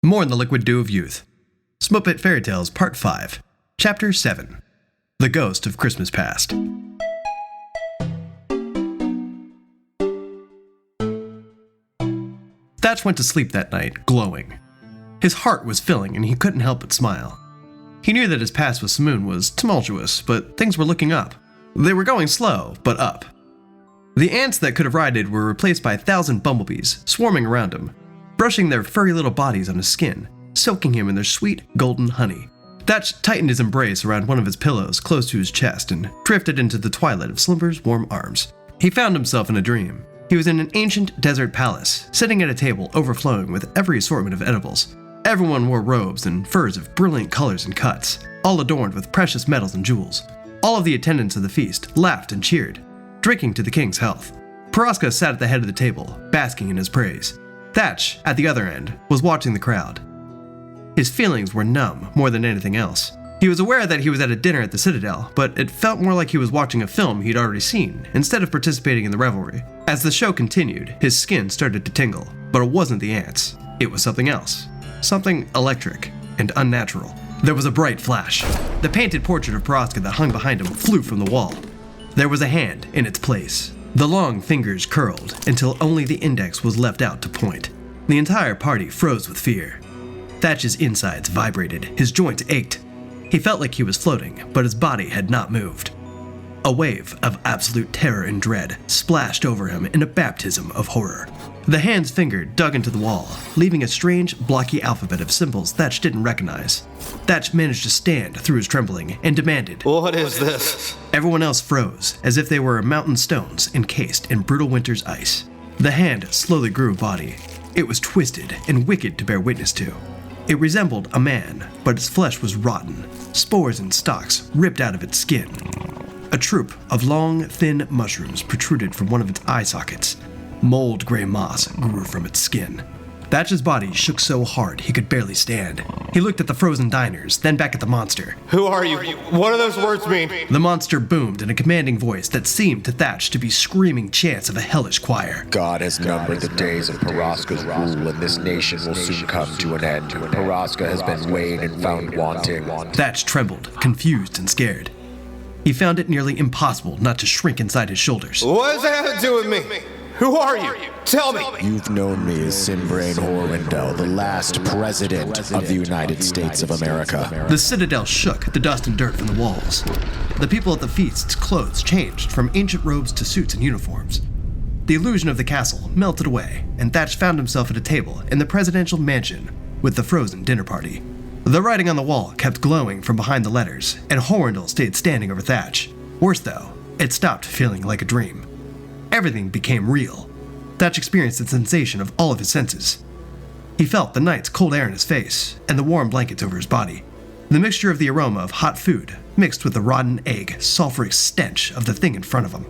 More in the Liquid Dew of Youth. Smopit Fairy Tales Part 5, Chapter 7, The Ghost of Christmas Past. Thatch went to sleep that night, glowing. His heart was filling and he couldn't help but smile. He knew that his past with Samum was tumultuous, but things were looking up. They were going slow, but up. The ants that could have righted were replaced by 1,000 bumblebees, swarming around him, brushing their furry little bodies on his skin, soaking him in their sweet, golden honey. Thatch tightened his embrace around one of his pillows close to his chest and drifted into the twilight of Slumber's warm arms. He found himself in a dream. He was in an ancient desert palace, sitting at a table overflowing with every assortment of edibles. Everyone wore robes and furs of brilliant colors and cuts, all adorned with precious metals and jewels. All of the attendants of the feast laughed and cheered, drinking to the king's health. Paraska sat at the head of the table, basking in his praise. Thatch, at the other end, was watching the crowd. His feelings were numb more than anything else. He was aware that he was at a dinner at the Citadel, but it felt more like he was watching a film he'd already seen, instead of participating in the revelry. As the show continued, his skin started to tingle, but it wasn't the ants. It was something else. Something electric and unnatural. There was a bright flash. The painted portrait of Paraska that hung behind him flew from the wall. There was a hand in its place. The long fingers curled until only the index was left out to point. The entire party froze with fear. Thatch's insides vibrated, his joints ached. He felt like he was floating, but his body had not moved. A wave of absolute terror and dread splashed over him in a baptism of horror. The hand's finger dug into the wall, leaving a strange, blocky alphabet of symbols Thatch didn't recognize. Thatch managed to stand through his trembling and demanded, "What is this?" Everyone else froze, as if they were mountain stones encased in brutal winter's ice. The hand slowly grew a body. It was twisted and wicked to bear witness to. It resembled a man, but its flesh was rotten, spores and stalks ripped out of its skin. A troop of long, thin mushrooms protruded from one of its eye sockets. Mold gray moss grew from its skin. Thatch's body shook so hard he could barely stand. He looked at the frozen diners, then back at the monster. "Who are you? What do those words mean?" The monster boomed in a commanding voice that seemed to Thatch to be screaming chants of a hellish choir. God has numbered the days of Paraska's rule, and this nation will soon come to an end. Paraska has been weighed and found wanting. Thatch trembled, confused and scared. He found it nearly impossible not to shrink inside his shoulders. "What does that have to do with me? Who are you? Tell me!" You've known me as Simbrain Hornwindell, the last president of the United States of America. The Citadel shook, the dust and dirt from the walls. The people at the feast's clothes changed from ancient robes to suits and uniforms. The illusion of the castle melted away, and Thatch found himself at a table in the presidential mansion with the frozen dinner party. The writing on the wall kept glowing from behind the letters, and Hornwindell stayed standing over Thatch. Worse though, it stopped feeling like a dream. Everything became real. Thatch experienced the sensation of all of his senses. He felt the night's cold air in his face and the warm blankets over his body. The mixture of the aroma of hot food mixed with the rotten egg, sulfuric stench of the thing in front of him.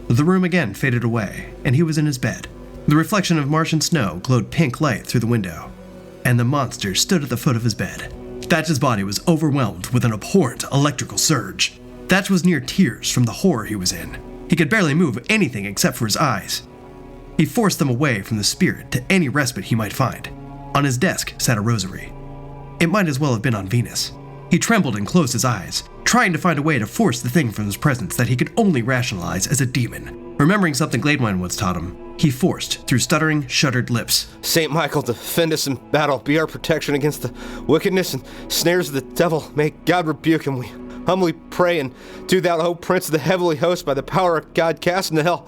The room again faded away, and he was in his bed. The reflection of Martian snow glowed pink light through the window, and the monster stood at the foot of his bed. Thatch's body was overwhelmed with an abhorrent electrical surge. Thatch was near tears from the horror he was in. He could barely move anything except for his eyes. He forced them away from the spirit to any respite he might find. On his desk sat a rosary. It might as well have been on Venus. He trembled and closed his eyes, trying to find a way to force the thing from his presence that he could only rationalize as a demon. Remembering something Gladewine once taught him, he forced through stuttering, shuttered lips. "Saint Michael, defend us in battle. Be our protection against the wickedness and snares of the devil. May God rebuke him. We humbly pray, and do thou, O Prince of the heavenly host, by the power of God, cast into hell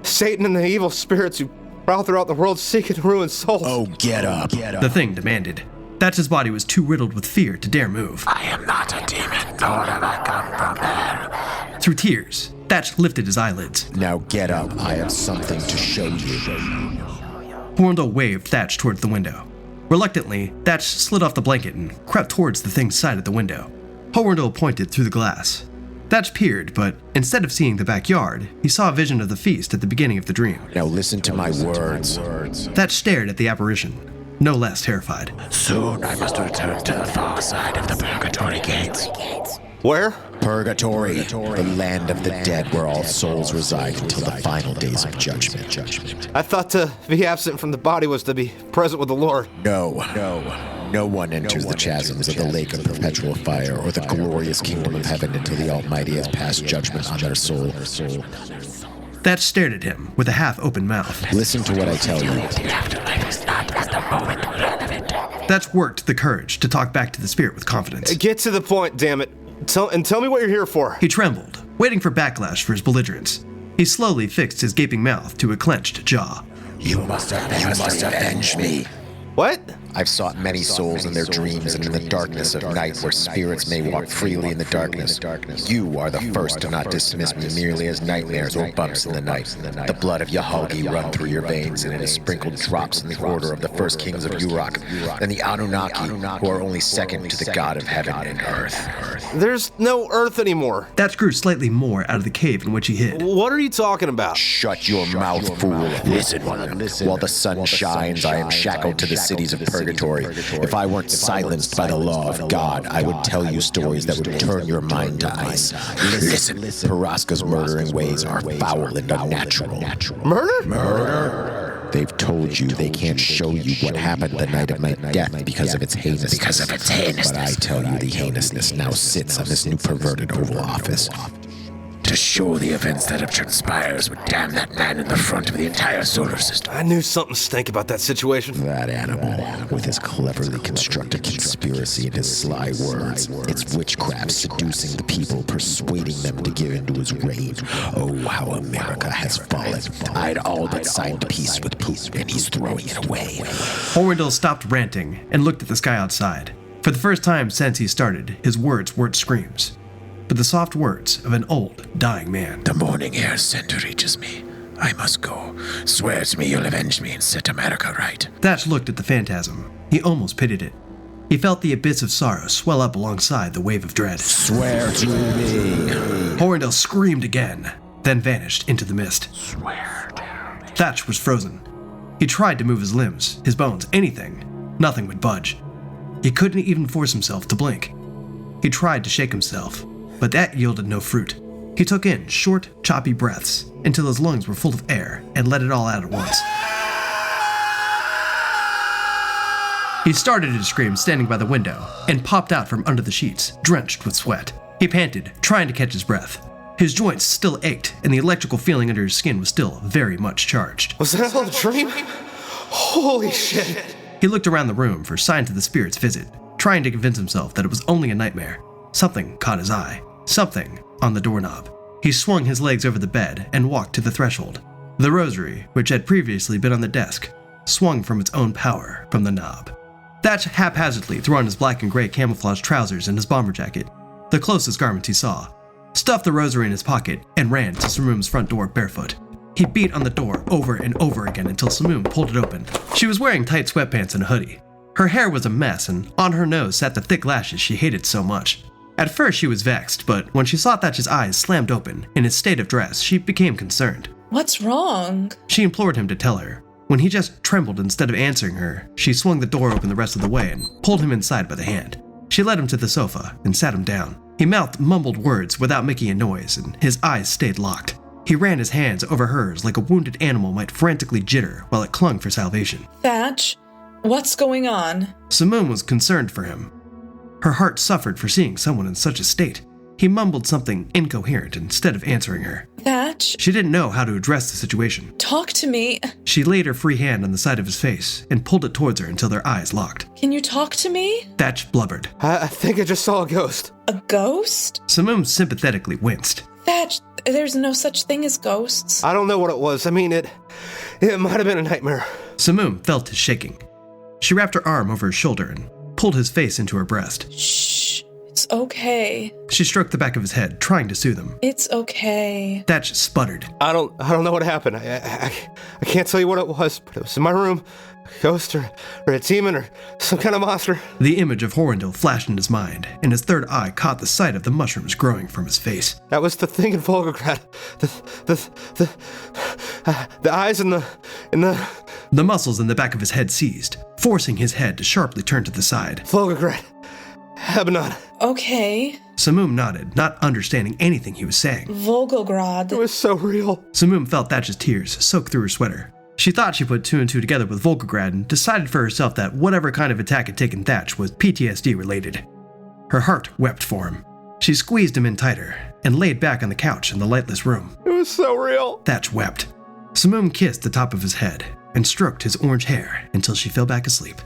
Satan and the evil spirits who prowl throughout the world seeking to ruin souls." Oh, get up. The thing demanded. Thatch's body was too riddled with fear to dare move. "I am not a demon, nor have I come from there." Through tears, Thatch lifted his eyelids. Now get up. I have something to show you. Hornwindell waved Thatch towards the window. Reluctantly, Thatch slid off the blanket and crept towards the thing's side at the window. Hornwindell pointed through the glass. Thatch peered, but instead of seeing the backyard, he saw a vision of the feast at the beginning of the dream. Now listen to my words. Thatch stared at the apparition, no less terrified. "Soon I must return to the far side of the purgatory gates. Where? Purgatory, the land of the dead where all souls reside until the final days of judgment. I thought to be absent from the body was to be present with the Lord. No one enters the chasms of the lake of perpetual fire or the glorious kingdom of heaven until the Almighty has passed judgment on their soul. Thatch stared at him with a half-open mouth. Listen to what I tell you. The afterlife is not at the moment relevant. Thatch worked the courage to talk back to the spirit with confidence. Get to the point, damn it. Tell me what you're here for. He trembled, waiting for backlash for his belligerence. He slowly fixed his gaping mouth to a clenched jaw. You must avenge me. What? I've sought many souls in their dreams and in the darkness of night where spirits may walk freely in the darkness. You are the first to not dismiss me merely as nightmares or bumps in the night. The blood of Yahalgi run through your veins and it is sprinkled drops in the order of the first kings of Urok and the Anunnaki, who are only second to the god of heaven and earth. There's no earth anymore. Thatch grew slightly more out of the cave in which he hid. What are you talking about? Shut your mouth, fool. Listen. While the sun shines, I am shackled to the cities of Purgatory. If I weren't silenced by the law of God, I would tell you stories that would turn your mind to ice. Listen, Paraska's murdering ways are foul and unnatural. Murder? They've told you they can't show you what happened the night of my death because of its heinousness. But I tell you the heinousness now sits on this new perverted Oval Office. To show the events that have transpired would damn that man in the front of the entire solar system. I knew something stank about that situation. That animal, with his cleverly constructed conspiracy and his sly words, it's witchcraft seducing the people, persuading them to give into his reign. Oh, how America has fallen. I'd all but signed peace with Putin, and he's throwing it away. Hornwindell stopped ranting and looked at the sky outside. For the first time since he started, his words weren't screams, but the soft words of an old, dying man. The morning air scent reaches me. I must go. Swear to me you'll avenge me and set America right. Thatch looked at the phantasm. He almost pitied it. He felt the abyss of sorrow swell up alongside the wave of dread. Swear to me. Hornwindell screamed again, then vanished into the mist. Swear to me. Thatch was frozen. He tried to move his limbs, his bones, anything. Nothing would budge. He couldn't even force himself to blink. He tried to shake himself, but that yielded no fruit. He took in short, choppy breaths until his lungs were full of air and let it all out at once. He started to scream standing by the window and popped out from under the sheets, drenched with sweat. He panted, trying to catch his breath. His joints still ached and the electrical feeling under his skin was still very much charged. Was that all a dream? Holy shit. He looked around the room for signs of the spirit's visit, trying to convince himself that it was only a nightmare. Something caught his eye. Something on the doorknob. He swung his legs over the bed and walked to the threshold. The rosary, which had previously been on the desk, swung from its own power from the knob. Thatch haphazardly threw on his black and gray camouflage trousers and his bomber jacket, the closest garments he saw, stuffed the rosary in his pocket, and ran to Samum's front door barefoot. He beat on the door over and over again until Samum pulled it open. She was wearing tight sweatpants and a hoodie. Her hair was a mess, and on her nose sat the thick lashes she hated so much. At first she was vexed, but when she saw Thatch's eyes slammed open in his state of dress, she became concerned. What's wrong? She implored him to tell her. When he just trembled instead of answering her, she swung the door open the rest of the way and pulled him inside by the hand. She led him to the sofa and sat him down. He mouthed mumbled words without making a noise, and his eyes stayed locked. He ran his hands over hers like a wounded animal might frantically jitter while it clung for salvation. Thatch, what's going on? Samum was concerned for him. Her heart suffered for seeing someone in such a state. He mumbled something incoherent instead of answering her. Thatch? She didn't know how to address the situation. Talk to me. She laid her free hand on the side of his face and pulled it towards her until their eyes locked. Can you talk to me? Thatch blubbered. I think I just saw a ghost. A ghost? Samum sympathetically winced. Thatch, there's no such thing as ghosts. I don't know what it was. I mean, it might have been a nightmare. Samum felt his shaking. She wrapped her arm over his shoulder and pulled his face into her breast. Shh, it's okay. She stroked the back of his head, trying to soothe him. It's okay. Thatch sputtered. I don't know what happened. I can't tell you what it was, but it was in my room. A ghost or a demon or some kind of monster. The image of Hornwindell flashed in his mind, and his third eye caught the sight of the mushrooms growing from his face. That was the thing in Volgograd. The eyes and the... The muscles in the back of his head seized, forcing his head to sharply turn to the side. Volgograd. Abaddon. Okay. Samum nodded, not understanding anything he was saying. Volgograd. It was so real. Samum felt Thatch's tears soak through her sweater. She thought she put two and two together with Volgograd and decided for herself that whatever kind of attack had taken Thatch was PTSD related. Her heart wept for him. She squeezed him in tighter and laid back on the couch in the lightless room. It was so real. Thatch wept. Samum kissed the top of his head and stroked his orange hair until she fell back asleep.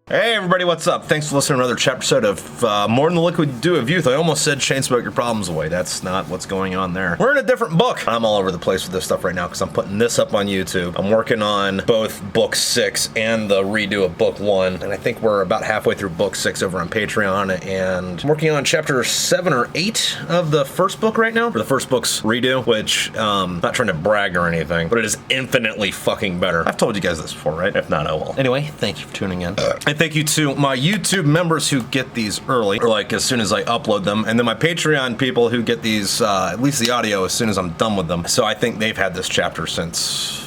Hey everybody, what's up? Thanks for listening to another chapter episode of More Than the Liquid Do of Youth. I almost said Shane Smoke Your Problems Away. That's not what's going on there. We're in a different book. I'm all over the place with this stuff right now because I'm putting this up on YouTube. I'm working on both book 6 and the redo of book 1. And I think we're about halfway through book 6 over on Patreon. And I'm working on chapter 7 or 8 of the first book right now. For the first book's redo, which, not trying to brag or anything, but it is infinitely fucking better. I've told you guys this before, right? If not, oh well. Anyway, thank you for tuning in. And thank you to my YouTube members who get these early, or like as soon as I upload them, and then my Patreon people who get these, at least the audio, as soon as I'm done with them. So I think they've had this chapter since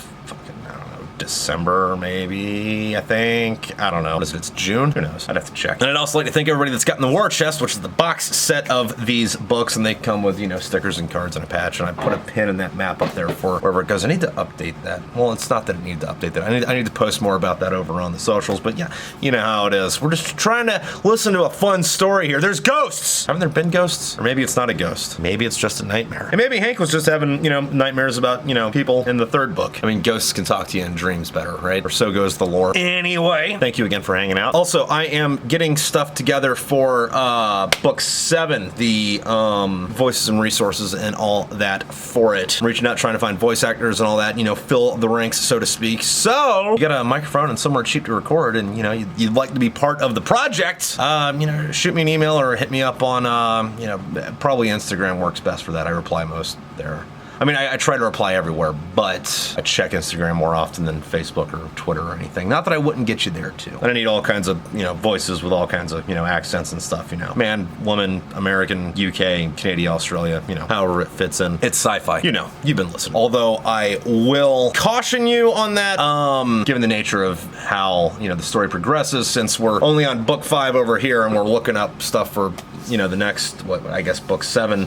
December, maybe, I think. I don't know. What is it? It's June? Who knows? I'd have to check. And I'd also like to thank everybody that's gotten the War Chest, which is the box set of these books, and they come with, you know, stickers and cards and a patch, and I put a pin in that map up there for wherever it goes. I need to update that. Well, it's not that I need to update that. I need to post more about that over on the socials, but yeah, you know how it is. We're just trying to listen to a fun story here. There's ghosts! Haven't there been ghosts? Or maybe it's not a ghost. Maybe it's just a nightmare. And maybe Hank was just having, you know, nightmares about, you know, people in the third book. I mean, ghosts can talk to you in dreams better, right? Or so goes the lore. Anyway, thank you again for hanging out. Also, I am getting stuff together for book 7, the voices and resources and all that for it. I'm reaching out, trying to find voice actors and all that, you know, fill the ranks, so to speak. So, you got a microphone and somewhere cheap to record, and, you know, you'd like to be part of the project, you know, shoot me an email or hit me up on, you know, probably Instagram works best for that. I reply most there. I mean, I try to reply everywhere, but I check Instagram more often than Facebook or Twitter or anything. Not that I wouldn't get you there, too. And I need all kinds of, you know, voices with all kinds of, you know, accents and stuff, you know. Man, woman, American, UK, Canadian, Australia, you know, however it fits in. It's sci-fi. You know, you've been listening. Although I will caution you on that, given the nature of how, you know, the story progresses, since we're only on book 5 over here and we're looking up stuff for, you know, the next, what, I guess book 7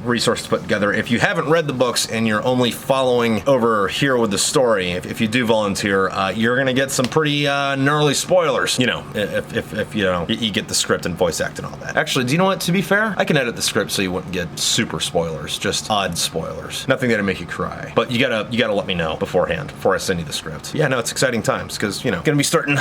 resource to put together. If you haven't read the books and you're only following over here with the story, if you do volunteer, you're gonna get some pretty gnarly spoilers, you know, if you know, you get the script and voice act and all that. Actually, do you know what, to be fair, I can edit the script so you wouldn't get super spoilers, just odd spoilers. Nothing that'll make you cry. But you gotta let me know beforehand, before I send you the script. Yeah, no, it's exciting times, because, you know, gonna be starting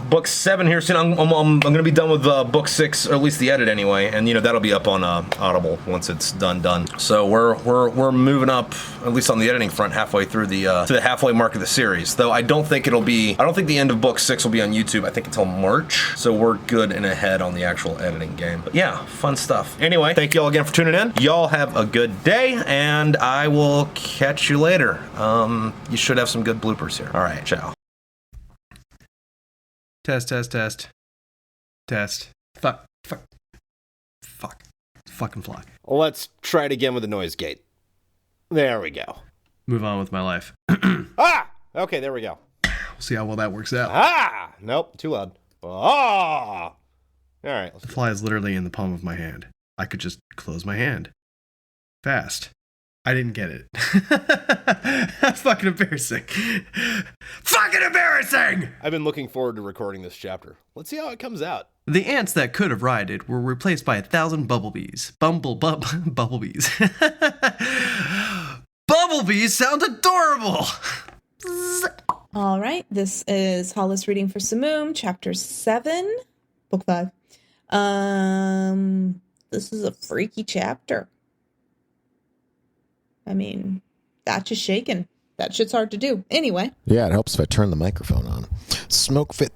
book 7 here soon. I'm gonna be done with book 6, or at least the edit anyway, and, you know, that'll be up on Audible once it's done. So we're moving up, at least on the editing front, halfway through the to the halfway mark of the series. Though I don't think the end of book 6 will be on YouTube, I think, until March. So we're good and ahead on the actual editing game. But yeah, fun stuff. Anyway, thank you all again for tuning in. Y'all have a good day, and I will catch you later. You should have some good bloopers here. All right, ciao. Test. Fuck. Fucking fly. Let's try it again with the noise gate. There we go. Move on with my life. Ah! Okay, there we go. We'll see how well that works out. Ah! Nope, too loud. Ah! All right. The fly is literally in the palm of my hand. I could just close my hand. Fast. I didn't get it. That's fucking embarrassing. Fucking embarrassing! I've been looking forward to recording this chapter. Let's see how it comes out. The ants that could have rioted were replaced by 1,000 bumblebees. Bumblebees. Bumblebees sound adorable! All right. This is Hollis reading for Samum, chapter 7, book 5. This is a freaky chapter. I mean, that's just shaking. That shit's hard to do. Anyway. Yeah, it helps if I turn the microphone on. Smoke fit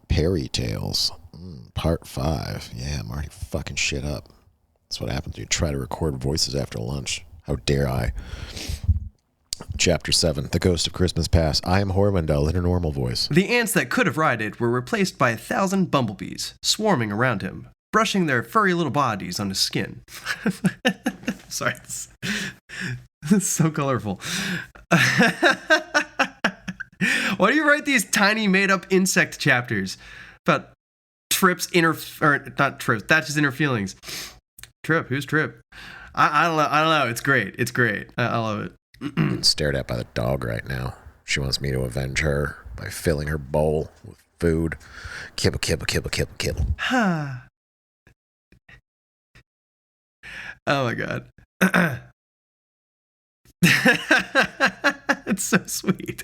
Perry Tales. Part 5. Yeah, I'm already fucking shit up. That's what happens when you try to record voices after lunch. How dare I? Chapter 7. The Ghost of Christmas Past. I am Hornwindell in a normal voice. The ants that could have rioted were replaced by 1,000 bumblebees, swarming around him, brushing their furry little bodies on his skin. Sorry. It's so colorful. Why do you write these tiny made-up insect chapters about Trip's not Trip, Thatch's inner feelings? Trip, who's Trip? I don't know. It's great. I love it. Getting stared at by the dog right now. She wants me to avenge her by filling her bowl with food. Kibble, kibble, kibble, kibble, kibble. Oh my god. It's so sweet.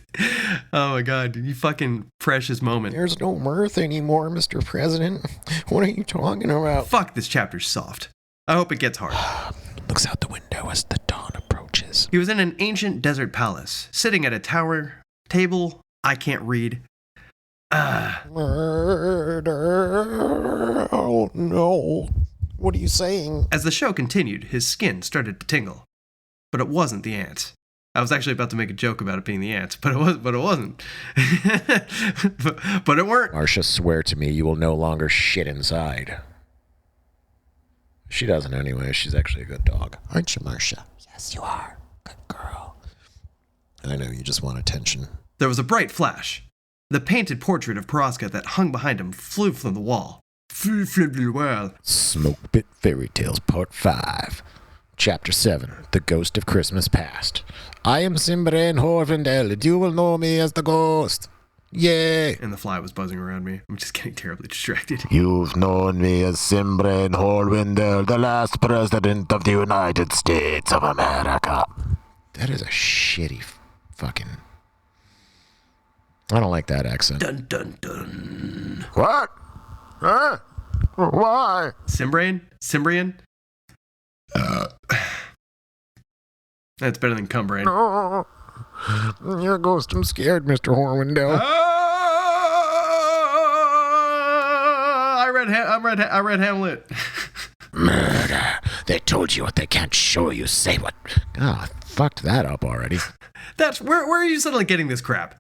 Oh my god, you fucking precious moment. There's no mirth anymore, Mr. President. What are you talking about? Fuck, this chapter's soft. I hope it gets hard. Looks out the window as the dawn approaches. He was in an ancient desert palace, sitting at a table I can't read. Murder. Oh no. What are you saying? As the show continued, his skin started to tingle. But it wasn't the ants. I was actually about to make a joke about it being the ants, but it wasn't. but it weren't. Marcia, swear to me you will no longer shit inside. She doesn't anyway. She's actually a good dog. Aren't you, Marcia? Yes, you are. Good girl. I know, you just want attention. There was a bright flash. The painted portrait of Paraska that hung behind him flew from the wall. Smoke Pit Fairy Tales Part 5. Chapter 7. The Ghost of Christmas Past. I am Simbrain Hornwindell, and you will know me as the ghost. Yay! And the fly was buzzing around me. I'm just getting terribly distracted. You've known me as Simbrain Hornwindell, the last president of the United States of America. That is a shitty fucking... I don't like that accent. Dun dun dun. What? Huh? Why? Simbrian? That's better than Cumbrain. No. You're a ghost. I'm scared, Mr. Hornwindell. I read Hamlet. Murder. They told you what they can't show you. Say what? Oh, I fucked that up already. That's where are you suddenly getting this crap?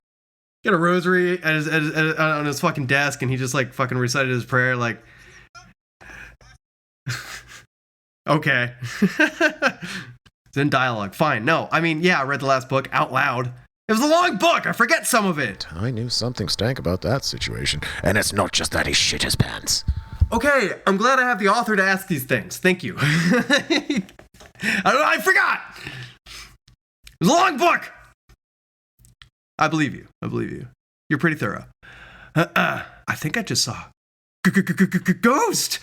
Got a rosary on his fucking desk, and he just like fucking recited his prayer. Like, okay, it's in dialogue. Fine. No, I mean, yeah, I read the last book out loud. It was a long book. I forget some of it. I knew something stank about that situation. And it's not just that he shit his pants. Okay, I'm glad I have the author to ask these things. Thank you. I forgot. It was a long book. I believe you. You're pretty thorough. I think I just saw Ghost.